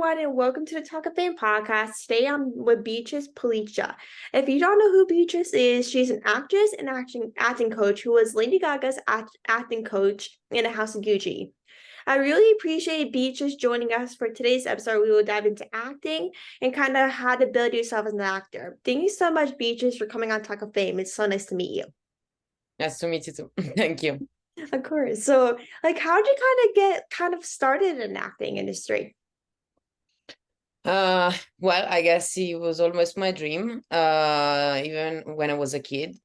everyone, and welcome to the Talkoffame podcast. Today I'm with Beatrice Pelliccia. If you don't know who Beatrice is, she's an actress and acting coach who was Lady Gaga's acting coach in A House of Gucci. I really appreciate Beatrice joining us for today's episode. We will dive into acting and kind of how to build yourself as an actor. Thank you so much, Beatrice, for coming on Talkoffame. It's so nice to meet you. Nice to meet you too. Thank you. Of course. So, how did you get started in the acting industry? Well, I guess it was almost my dream. Even when I was a kid,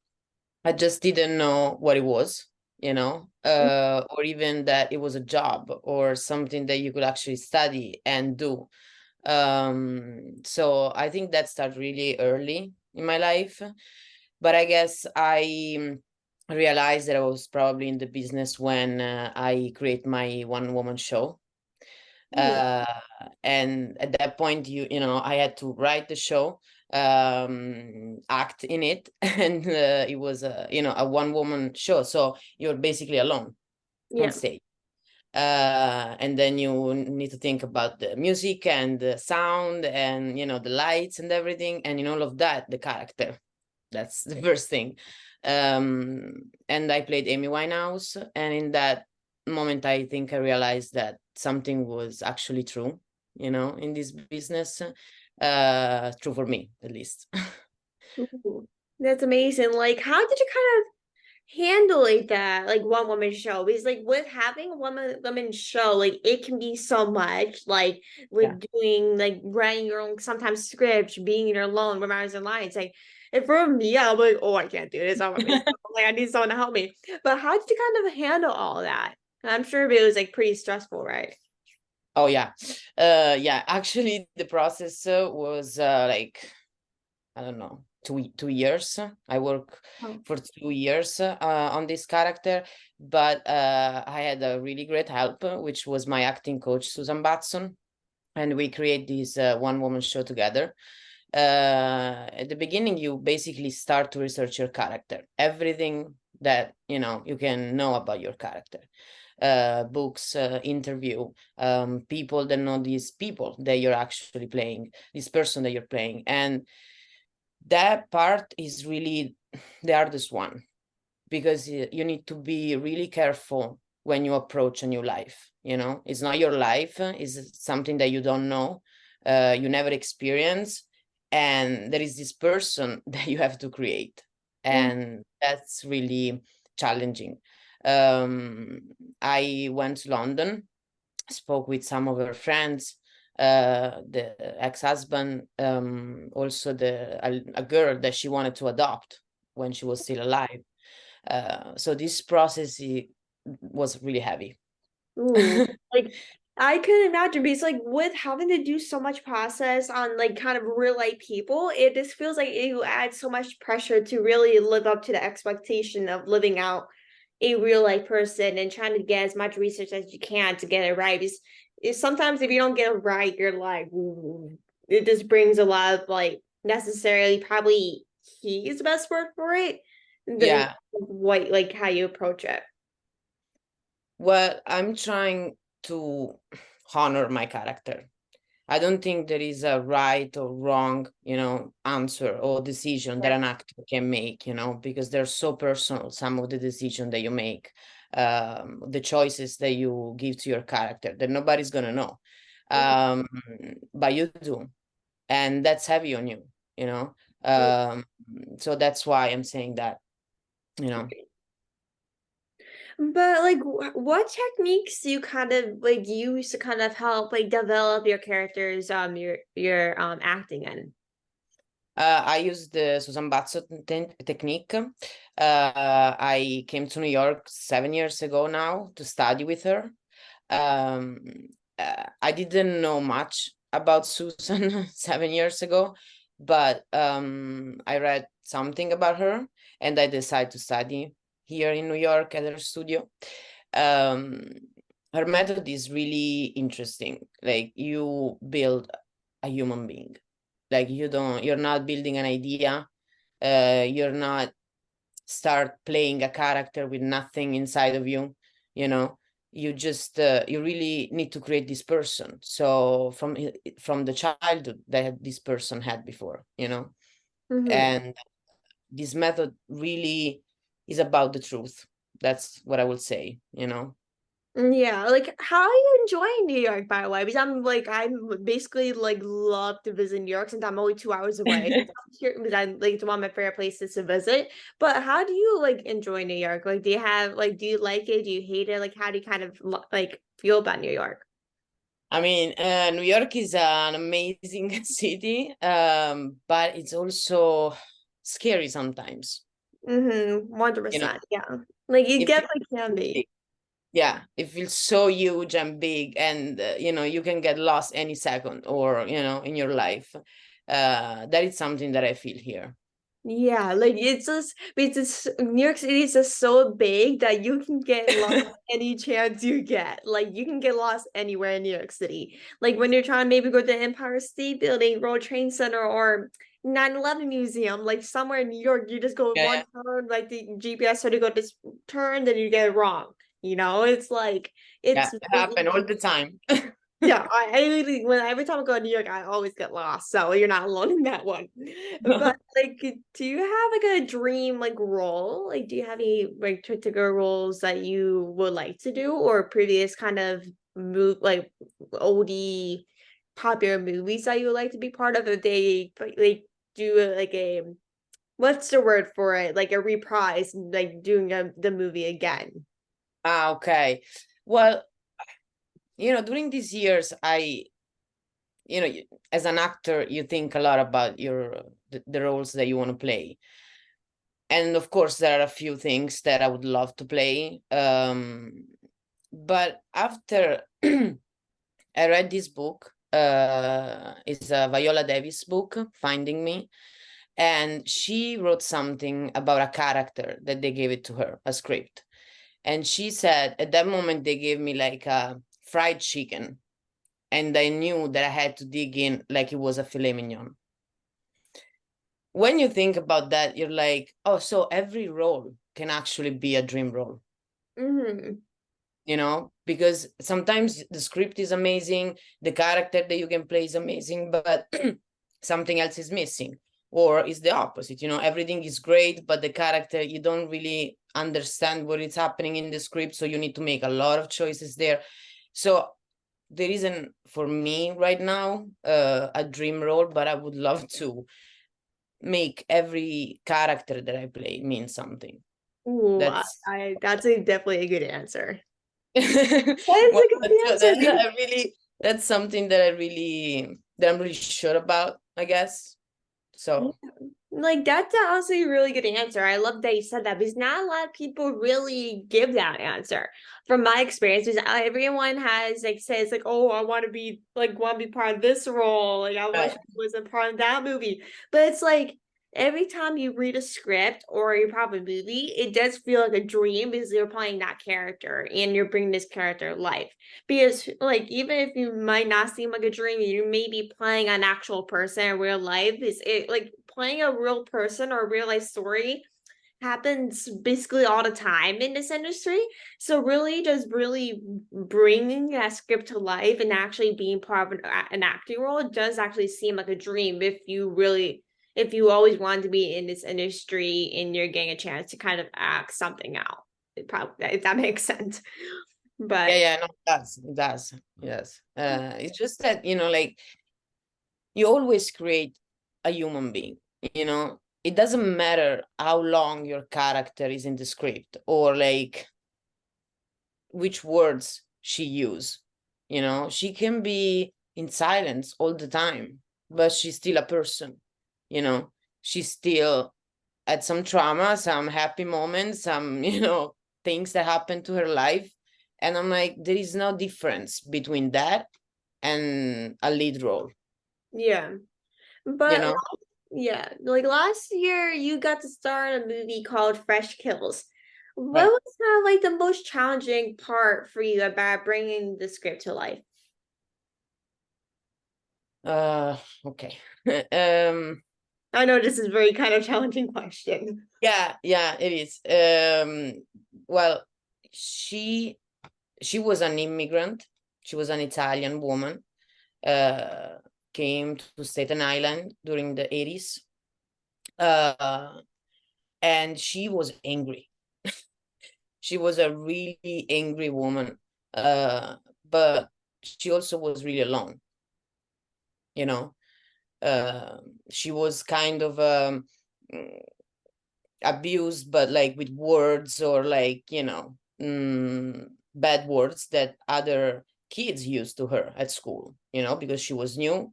I just didn't know what it was, or even that it was a job or something that you could actually study and do. So I think that started really early in my life, but I guess I realized that I was probably in the business when I create my one-woman show. uh and at that point I had to write the show, act in it, and it was a one-woman show, so you're basically alone on Yeah. stage. And then you need to think about the music and the sound and the lights and everything, and in all of that, the character. That's the first thing. And I played Amy Winehouse, and in that moment I think I realized that something was actually true, in this business. True for me, at least. Ooh, that's amazing. How did you kind of handle that, one woman show? Because with having a woman show, it can be so much. Yeah. With doing writing your own sometimes scripts, being alone, memorizing lines. And for me, I'm like, oh, I can't do this. I need someone to help me. But how did you kind of handle all that? I'm sure it was pretty stressful, right? Oh yeah. Yeah, actually the process was I don't know, 2 years. I work Oh. for 2 years on this character, but I had a really great help, which was my acting coach, Susan Batson, and we create this one-woman show together. At the beginning, you basically start to research your character, everything that you can know about your character. Books, interview, people that know these people that you're actually playing, this person that you're playing, and that part is really the hardest one, because you need to be really careful when you approach a new life. It's not your life, it's something that you don't know, you never experience, and there is this person that you have to create, and that's really challenging. I went to London, spoke with some of her friends, the ex-husband, also a girl that she wanted to adopt when she was still alive. So this process was really heavy. Ooh, like I could imagine because with having to do so much process on kind of real life people, it just feels like you add so much pressure to really live up to the expectation of living out a real life person and trying to get as much research as you can to get it right. Because sometimes if you don't get it right, you're like, ooh, it just brings a lot of necessarily probably he is the best word for it. The Yeah. what how you approach it. Well, I'm trying to honor my character. I don't think there is a right or wrong, answer or decision that an actor can make, because they're so personal, some of the decisions that you make, the choices that you give to your character that nobody's going to know. Um, but you do. And that's heavy on you, you know. Um, so that's why I'm saying that, you know. But what techniques do you kind of use to kind of help develop your characters your acting in? I use the Susan Batso technique. I came to New York 7 years ago now to study with her. Um, I didn't know much about Susan 7 years ago, but I read something about her, and I decided to study here in New York at her studio. Um, Her method is really interesting. Like, you build a human being. Like, you're not building an idea. You're not start playing a character with nothing inside of you, you know. you just you really need to create this person. So from the childhood that this person had before, you know. Hmm. And this method really is about the truth. That's what I will say, you know. Yeah, like how are you enjoying New York, by the way? Because I'm basically like love to visit New York since I'm only 2 hours away. I'm here because I like it's one of my favorite places to visit. But how do you like enjoy New York? Like, do you like it? Do you hate it? Like, how do you kind of like feel about New York? I mean, New York is an amazing city, but it's also scary sometimes. Mm-hmm. You know, 100%. Yeah. Like it it feels definitely can be. big. Yeah, it feels so huge and big, and you know, you can get lost any second, or you know, in your life. That is something that I feel here. Yeah, like it's just New York City is just so big that you can get lost any chance you get. Like you can get lost anywhere in New York City. Like when you're trying to maybe go to the Empire State Building, World Trade Center, or 9/11 Museum, like somewhere in New York, you just go Yeah, one yeah, turn, like the GPS said to go this turn, then you get it wrong. It's like yeah. it's It really happen all the time. yeah, I literally when every time I go to New York, I always get lost. So you're not alone in that one. But like, do you have like a dream like role? Like, do you have any like particular roles that you would like to do, or previous kind of move like oldie popular movies that you would like to be part of? If they like do like a what's the word for it? Like a reprise, like doing the movie again. Ah, okay. Well, you know, during these years, you know, as an actor, you think a lot about the roles that you want to play. And of course, there are a few things that I would love to play. But after I read this book, it's a Viola Davis book, Finding Me, and she wrote something about a character that they gave it to her, a script. And she said at that moment they gave me like a fried chicken, and I knew that I had to dig in like it was a filet mignon. When you think about that, you're like, oh, so every role can actually be a dream role, Hmm. you know? Because sometimes the script is amazing, the character that you can play is amazing, but something else is missing. Or is the opposite, you know, everything is great, but the character, you don't really understand what is happening in the script. So you need to make a lot of choices there. So there isn't for me right now a dream role, but I would love to make every character that I play mean something. Ooh, That's that's definitely a good answer. That well, is a good answer. that's something that I'm really sure about, I guess. Yeah. So Like that's honestly a really good answer. I love that you said that because not a lot of people really give that answer. From my experience, because everyone has like says like, "Oh, I want to be part of this role. Like I wish uh, I was a part of that movie." But it's like every time you read a script or you probably a movie, it does feel like a dream because you're playing that character and you're bringing this character to life. Because like even if you might not seem like a dream, you may be playing an actual person in real life. Is it like playing a real person or a real life story happens basically all the time in this industry. So really just really bringing that script to life and actually being part of an acting role does actually seem like a dream if you always wanted to be in this industry and you're getting a chance to kind of act something out. It probably if that makes sense. yeah, But yeah, no, it does, yes. It's just that, you know, like you always create a human being, you know. It doesn't matter how long your character is in the script, or like which words she use, you know. She can be in silence all the time, but she's still a person, you know. She's still had some trauma, some happy moments, some you know, things that happened to her life. And I'm like, there is no difference between that and a lead role, yeah. you But know. yeah, like last year you got to star in a movie called Fresh Kills. What Right. was kind of like the most challenging part for you about bringing the script to life? uh okay. I know this is a very kind of challenging question. Yeah, yeah, it is. Well, she she was an immigrant. She was an Italian woman, uh, came to Staten Island during the 80s. And she was angry. She was a really angry woman. But she also was really alone, you know. Uh, she was kind of abused, but like with words or like, bad words that other kids used to her at school, because she was new.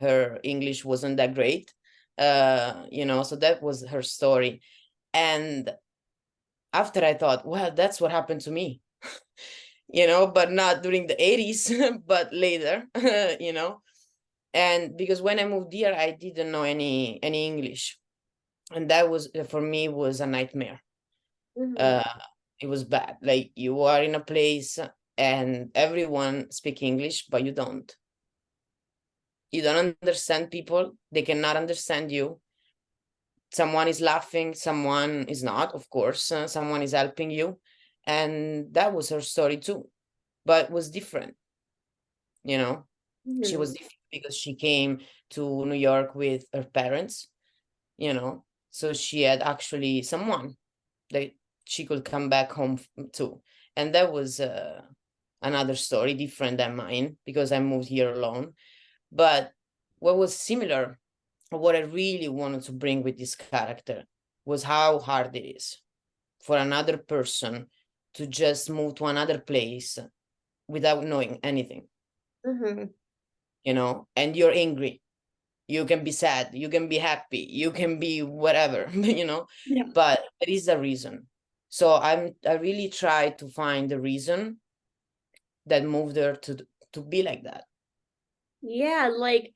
Her English wasn't that great. So that was her story. And after I thought, well, that's what happened to me, but not during the 80s, but later, And because when I moved here, I didn't know any English. And that was, for me, was a nightmare. Mm-hmm. Uh, it was bad. Like you are in a place and everyone speak English, but you don't. You don't understand people. They cannot understand you. Someone is laughing, someone is not, of course. Someone is helping you. And that was her story too, but was different, you know. She Mm-hmm. was different because she came to New York with her parents, so she had actually someone that she could come back home to. And that was another story different than mine because I moved here alone. But what was similar, or what I really wanted to bring with this character, was how hard it is for another person to just move to another place without knowing anything, Mm-hmm. and you're angry. You can be sad, you can be happy, you can be whatever, Yeah. but there is a reason. So I really try to find the reason that moved her to be like that. Yeah, like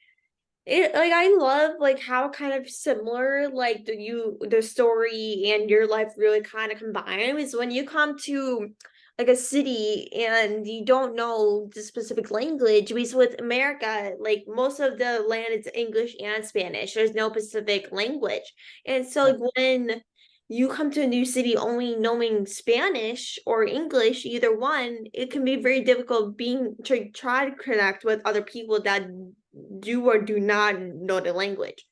I love like how kind of similar like the story and your life really kind of combine is when you come to like a city and you don't know the specific language. Because with America, like most of the land is English and Spanish. There's no Pacific language. And so Right. like when you come to a new city only knowing Spanish or English, either one, it can be very difficult being to try to connect with other people that do or do not know the language.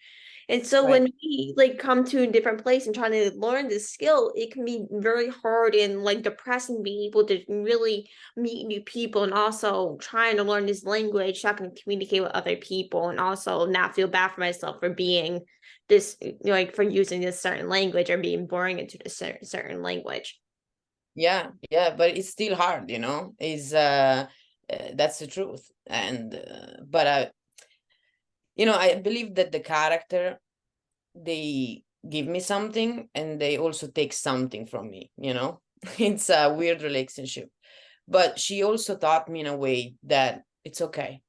And so Right. when we like come to a different place and trying to learn this skill, it can be very hard and like depressing being able to really meet new people and also trying to learn this language so I can communicate with other people and also not feel bad for myself for being this like for using this certain language or being boring into this certain language. Yeah, yeah, but it's still hard, is that's the truth. And but I believe that the character, they give me something and they also take something from me. It's a weird relationship. But she also taught me in a way that it's okay.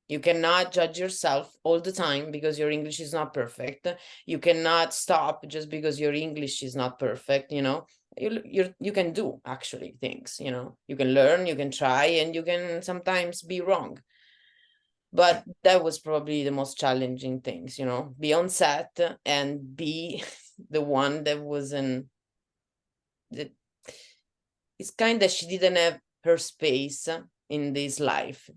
You cannot judge yourself all the time because your English is not perfect. You cannot stop just because your English is not perfect. You can do actually things. You can learn, you can try, and you can sometimes be wrong. But that was probably the most challenging things. Be on set and be the one that wasn't. That it's kind of, she didn't have her space in this life.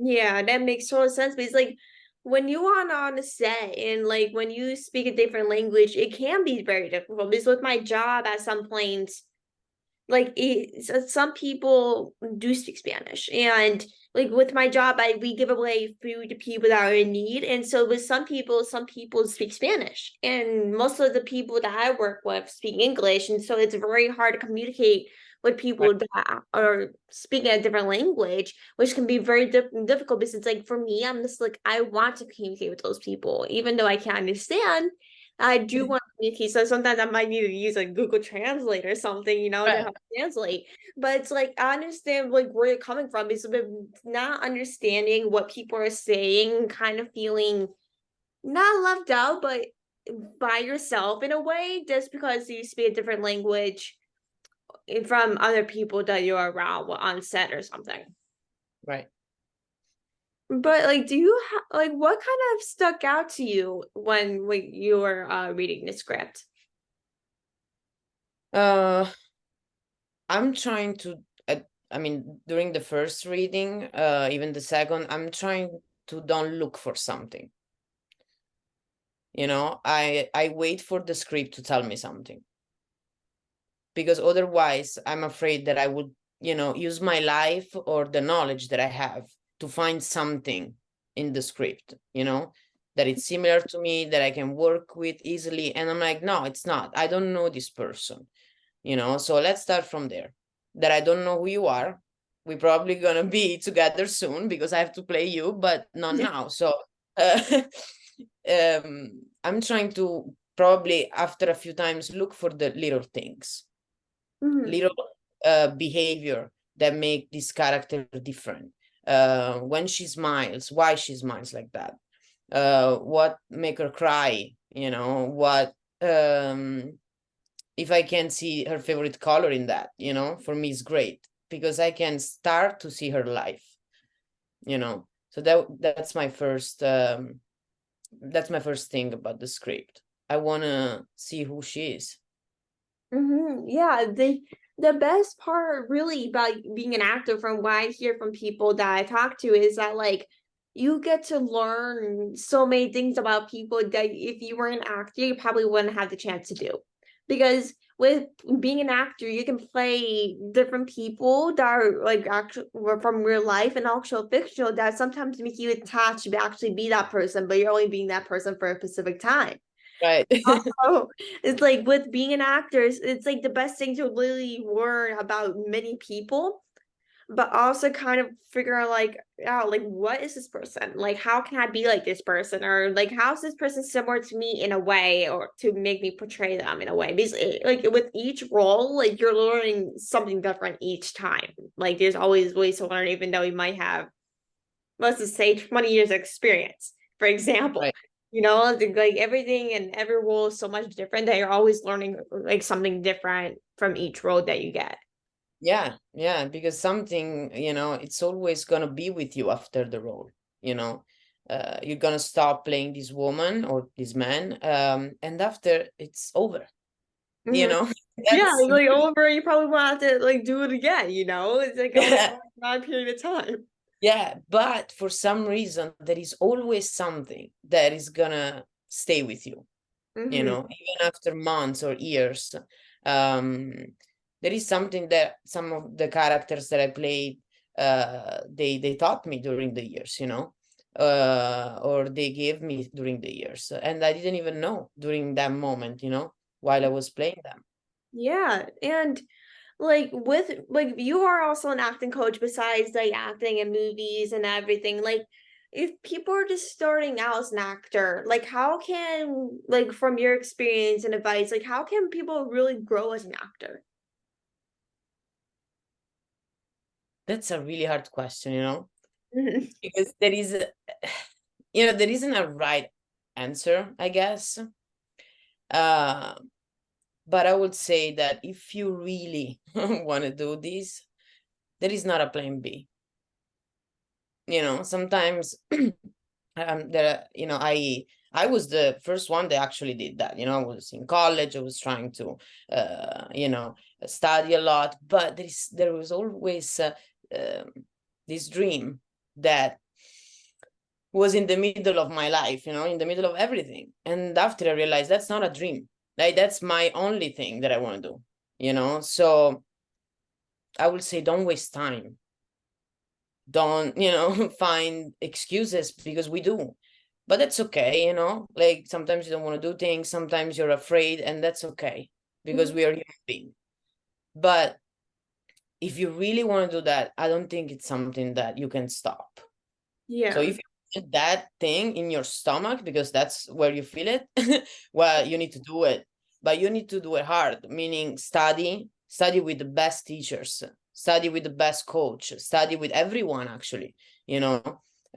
Yeah, that makes total sense because like when you are on a set and like when you speak a different language, it can be very difficult. Because with my job at some points, some people do speak Spanish, and like with my job, we give away food to people that are in need, and so with some people speak Spanish, and most of the people that I work with speak English, and so it's very hard to communicate with Right. people that are speaking a different language, which can be very difficult because it's like for me, I'm just like I want to communicate with those people, even though I can't understand. I do want to communicate, so sometimes I might need to use a Google Translate or something, to Right. help translate. But it's like I understand like where you're coming from. It's not understanding what people are saying, kind of feeling not left out, but by yourself in a way, just because you speak a different language from other people that you're around on set or something. Right. But like, do you like what kind of stuck out to you when you were reading the script? Uh, I'm trying to, I mean, during the first reading, even the second, I'm trying to don't look for something. You know, I wait for the script to tell me something, because otherwise I'm afraid that I would, you know, use my life or the knowledge that I have to find something in the script, you know, that it's similar to me, that I can work with easily. And I'm like, no, it's not. I don't know this person, you know. So let's start from there, that I don't know who you are. We're probably gonna be together soon because I have to play you, but not now. So uh, I'm trying to probably after a few times look for the little things, Mhm. little behavior that make this character different. When she smiles, why she smiles like that, what make her cry, you know, what if I can see her favorite color in that, you know, for me is great because I can start to see her life, you know. So that's my first thing about the script. I want to see who she is. Yeah, the best part really about being an actor from what I hear from people that I talk to is that like you get to learn so many things about people that if you were an actor, you probably wouldn't have the chance to do. Because with being an actor, you can play different people that are like actually from real life and also fictional that sometimes make you attached to actually be that person, but you're only being that person for a specific time. Right. Oh, it's like with being an actor, it's like the best thing to really learn about many people, but also kind of figure out like what is this person? Like how can I be like this person? Or like how is this person similar to me in a way or to make me portray them in a way? Because like with each role, like you're learning something different each time. Like there's always ways to learn, even though you might have, let's just say 20 years of experience, for example. Right. You know, like everything and every role is so much different that you're always learning like something different from each role that you get. Yeah, yeah, because something, you know, it's always gonna be with you after the role, you know. You're gonna stop playing this woman or this man, and after it's over, you Mhm. know. Yeah, That's like over, you probably want to like do it again, you know? It's like only yeah, a period of time. yeah, but for some reason there is always something that is gonna stay with you Hmm. know, even after months or years. Um, there is something that some of the characters that I played, they taught me during the years, you know, or they gave me during the years, and I didn't even know during that moment, you know, while I was playing them. Yeah, and like with like you are also an acting coach besides like acting in movies and everything. Like if people are just starting out as an actor, like how can like from your experience and advice, like how can people really grow as an actor? That's a really hard question, you know, Mhm. because there is, you know, there isn't a right answer, I guess. Uh, but I would say that if you really want to do this, there is not a plan B. You know, sometimes there, you know, I was the first one that actually did that. You know, I was in college, I was trying to, you know, study a lot, but there was always um, this dream that was in the middle of my life, you know, in the middle of everything. And after I realized that's not a dream, like that's my only thing that I want to do, you know. So I would say don't waste time. Don't, you know, find excuses because we do. But that's okay, you know. Like sometimes you don't want to do things, sometimes you're afraid, and that's okay because we are human beings. But if you really want to do that, I don't think it's something that you can stop. So Yeah. if you feel that thing in your stomach because that's where you feel it, well, you need to do it. But you need to do it hard, meaning study with the best teachers, study with the best coach, study with everyone actually, you know,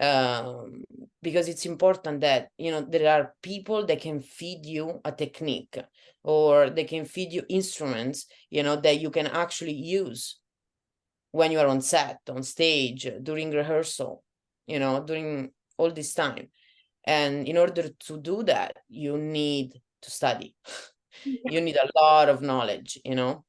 um, because it's important that, you know, there are people that can feed you a technique or they can feed you instruments, you know, that you can actually use when you are on set, on stage, during rehearsal, you know, during all this time. And in order to do that, you need to study. You need a lot of knowledge, you know.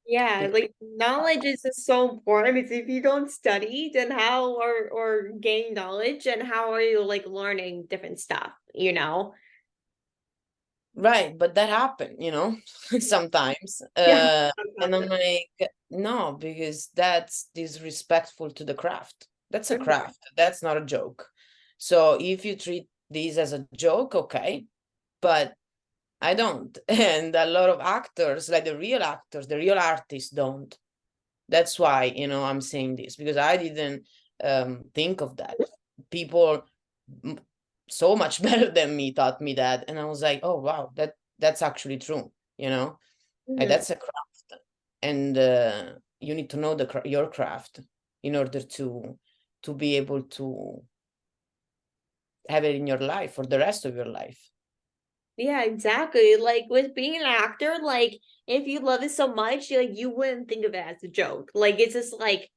Yeah, like knowledge is just so important because if you don't study, then how or gain knowledge and how are you like learning different stuff, you know? Right, but that happened, sometimes. Yeah. And I'm like, no, because that's disrespectful to the craft. That's a Mhm. craft. That's not a joke. So if you treat these as a joke, okay, but I don't. And a lot of actors, like the real actors, the real artists don't. That's why, I'm saying this because I didn't think of that. People m- so much better than me taught me that, and I was like, oh wow, that's actually true. Like, Mhm. that's a craft, and you need to know your craft in order to be able to have it in your life for the rest of your life. Yeah, exactly. Like with being an actor, like if you love it so much, like you wouldn't think of it as a joke. Like it's just like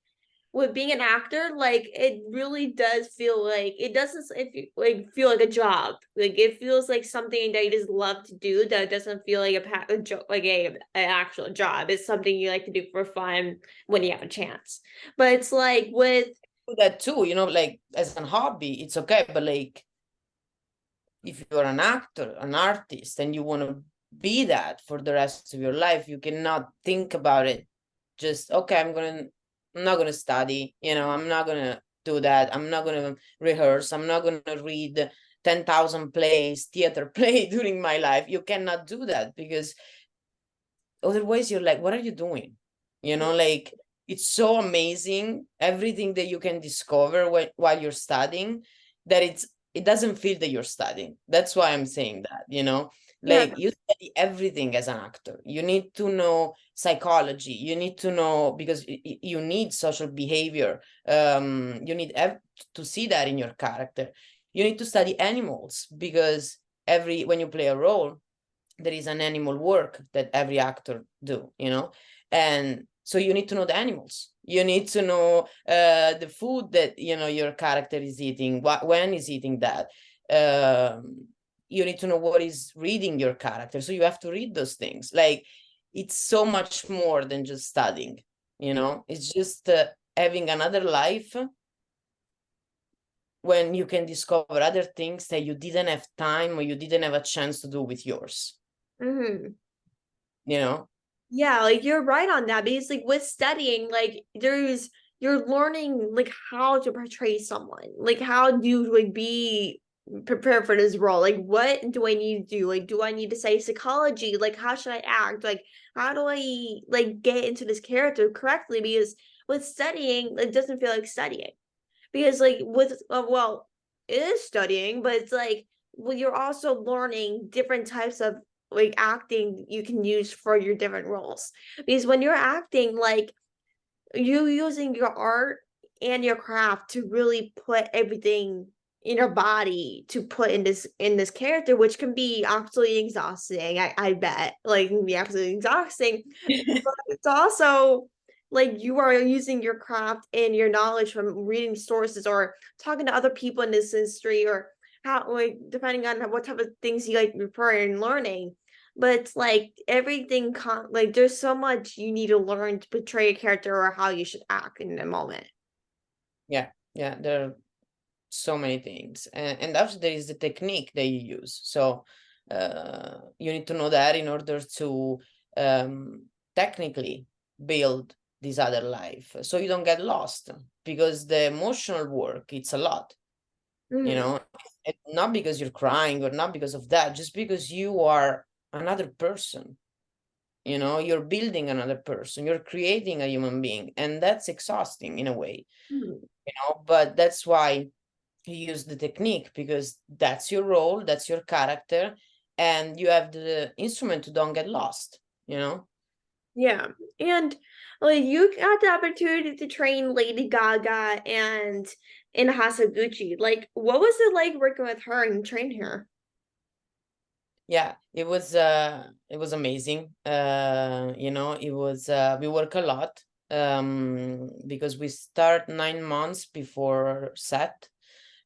with being an actor, like it really does feel like it doesn't if you like feel like a job. Like it feels like something that you just love to do that doesn't feel like a joke, like an actual job. It's something you like to do for fun when you have a chance. But it's like with Do that too, like as a hobby, it's okay, but like if you're an actor, an artist, and you want to be that for the rest of your life, you cannot think about it. Just okay, I'm not gonna study. I'm not gonna do that. I'm not gonna rehearse. I'm not gonna read 10,000 plays, theater play during my life. You cannot do that because otherwise you're like, what are you doing? Like it's so amazing everything that you can discover while you're studying that it doesn't feel that you're studying. That's why I'm saying that. yeah. Like you study everything as an actor. You need to know psychology. You need to know because you need social behavior. You need to see that in your character. You need to study animals because when you play a role, there is an animal work that every actor do. And so you need to know the animals. You need to know the food that your character is eating, when is eating that. You need to know what is reading your character, so you have to read those things. Like it's so much more than just studying. It's just having another life when you can discover other things that you didn't have time or you didn't have a chance to do with yours Hmm. you know Yeah, like you're right on that because like with studying, like you're learning like how to portray someone. Like how do you like be prepared for this role? Like what do I need to do? Like do I need to say psychology? Like how should I act? Like how do I like get into this character correctly? Because with studying, it doesn't feel like studying. Because like with well, it is studying, but it's like well, you're also learning different types of like acting you can use for your different roles. Because when you're acting, like you using your art and your craft to really put everything in your body to put in this character, which can be absolutely exhausting. I bet like can be absolutely exhausting, but it's also like you are using your craft and your knowledge from reading sources or talking to other people in this industry or how like depending on what type of things you like prefer and learning. But it's like everything like there's so much you need to learn to portray a character or how you should act in a moment. yeah, there are so many things, and after there is the technique that you use. So you need to know that in order to technically build this other life so you don't get lost, because the emotional work, it's a lot you Mhm. know and not because you're crying or not because of that, just because you are another person. You're building another person, you're creating a human being, and that's exhausting in a way. Mhm. But that's why you use the technique, because that's your role, that's your character, and you have the instrument to don't get lost. Yeah. And like you got the opportunity to train Lady Gaga and Hasaguchi. Like what was it like working with her and train her? Yeah, it was amazing. It was we work a lot, because we start 9 months before set,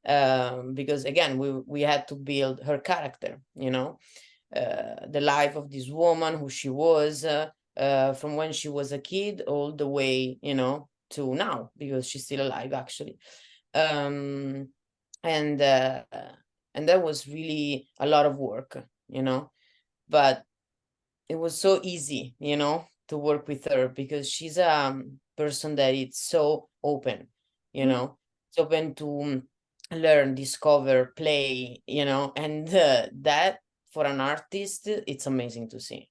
because again we had to build her character, the life of this woman, who she was, from when she was a kid all the way, you know, to now, because she's still alive actually. um and uh and that was really a lot of work, you know, but it was so easy, you know, to work with her, because she's a person that is so open, you know, it's open to learn, discover, play, you know, and that for an artist, it's amazing to see.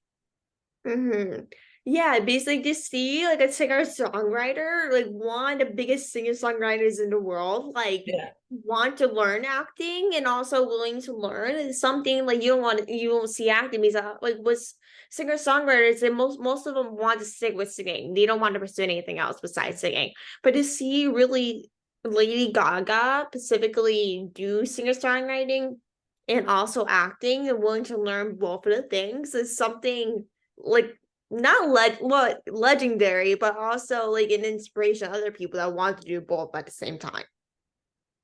Mm-hmm. Yeah, basically to see like a singer-songwriter, like one of the biggest singer-songwriters in the world, like Yeah. want to learn acting and also willing to learn is something like you don't see acting because like with singer-songwriters and most of them want to stick with singing. They don't want to pursue anything else besides singing. But to see really Lady Gaga specifically do singer-songwriting and also acting and willing to learn both of the things is something like not what legendary, but also like an inspiration to other people that want to do both at the same time.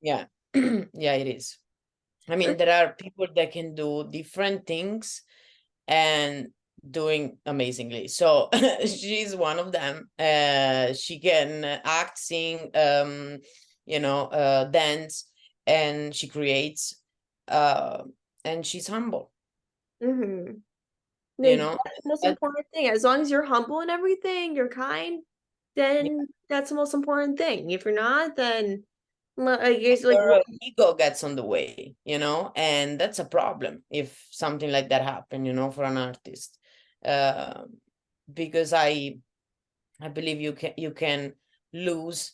Yeah. Yeah, it is. I mean, there are people that can do different things and doing amazingly. So she's one of them. She can act, sing, you know, dance, and she creates, uh, and she's humble, Mm-hmm. you Like know. that's the most That, important thing. As long as you're humble and everything, you're kind, then that's the most important thing. If you're not, then like it's like your ego gets on the way, you know, and that's a problem if something like that happen, you know, for an artist. Uh, because I believe you can lose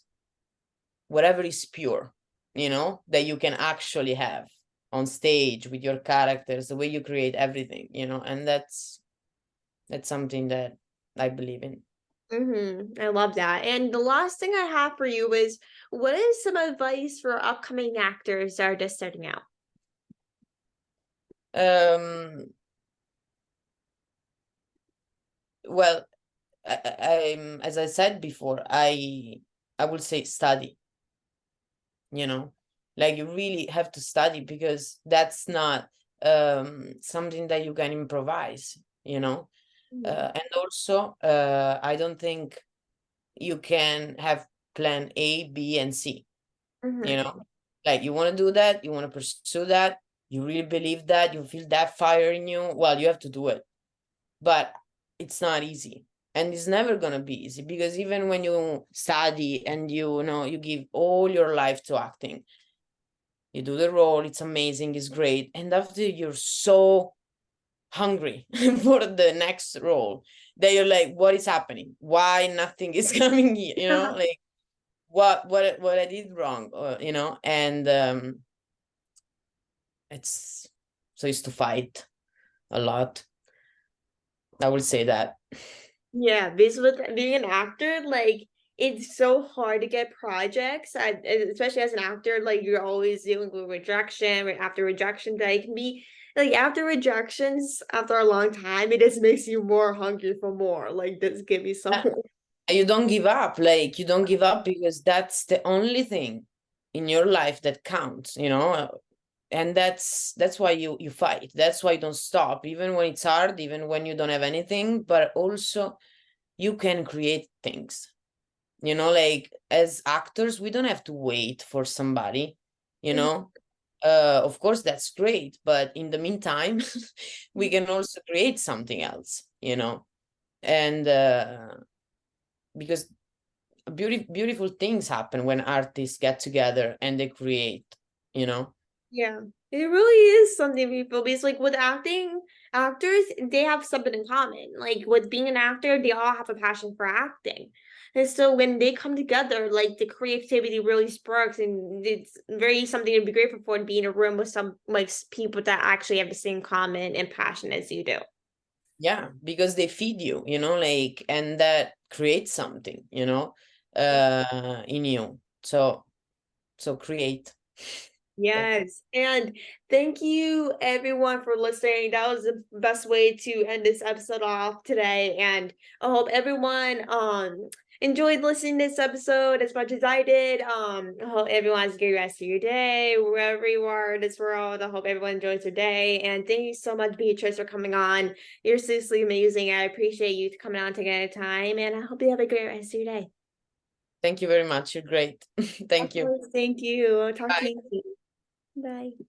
whatever is pure, you know, that you can actually have on stage with your characters, the way you create everything, you know, and that's something that I believe in. I love that. And the last thing I have for you is what is some advice for upcoming actors that are just starting out? Um, well, as I said before, I would say study, you know, like you really have to study, because that's not something that you can improvise, you know. And also, I don't think you can have plan A, B, and C, you Mm-hmm. know, like you want to do that, you want to pursue that, you really believe that, you feel that fire in you, well, you have to do it. But it's not easy. And it's never going to be easy, because even when you study and you know, you give all your life to acting, you do the role, it's amazing, it's great. And after you're so hungry for the next role that you're like, what is happening? Why nothing is coming here? You know, like what I did wrong, or, you know, and it's so it's to fight a lot. I would say that. Yeah, because with being an actor, like it's so hard to get projects, especially as an actor. Like you're always dealing with rejection, right after rejection. That it can be like after rejections, after a long time, it just makes you more hungry for more. Like just give me some Yeah. more. You don't give up, like you don't give up, because that's the only thing in your life that counts, you know. And that's why you fight, that's why you don't stop, even when it's hard, even when you don't have anything. But also you can create things, you know, like as actors we don't have to wait for somebody, you know. Of course that's great, but in the meantime we can also create something else, you know. And because beautiful things happen when artists get together and they create, you know. Yeah, it really is something people because like with acting, actors they have something in common. Like with being an actor, they all have a passion for acting. And so when they come together, like the creativity really sparks and it's very something to be grateful for to be in a room with some like people that actually have the same common and passion as you do. Yeah, because they feed you, you know, like, and that creates something, you know, in you. So create. That- Yes. And thank you everyone for listening. That was the best way to end this episode off today. And I hope everyone enjoyed listening to this episode as much as I did. I hope everyone has a great rest of your day, wherever you are in this world. I hope everyone enjoys their day. And thank you so much, Beatrice, for coming on. You're seriously amazing. I appreciate you coming on taking the time, and I hope you have a great rest of your day. Thank you very much. You're great. Thank you. Thank you. Talk to Bye. you soon. Bye.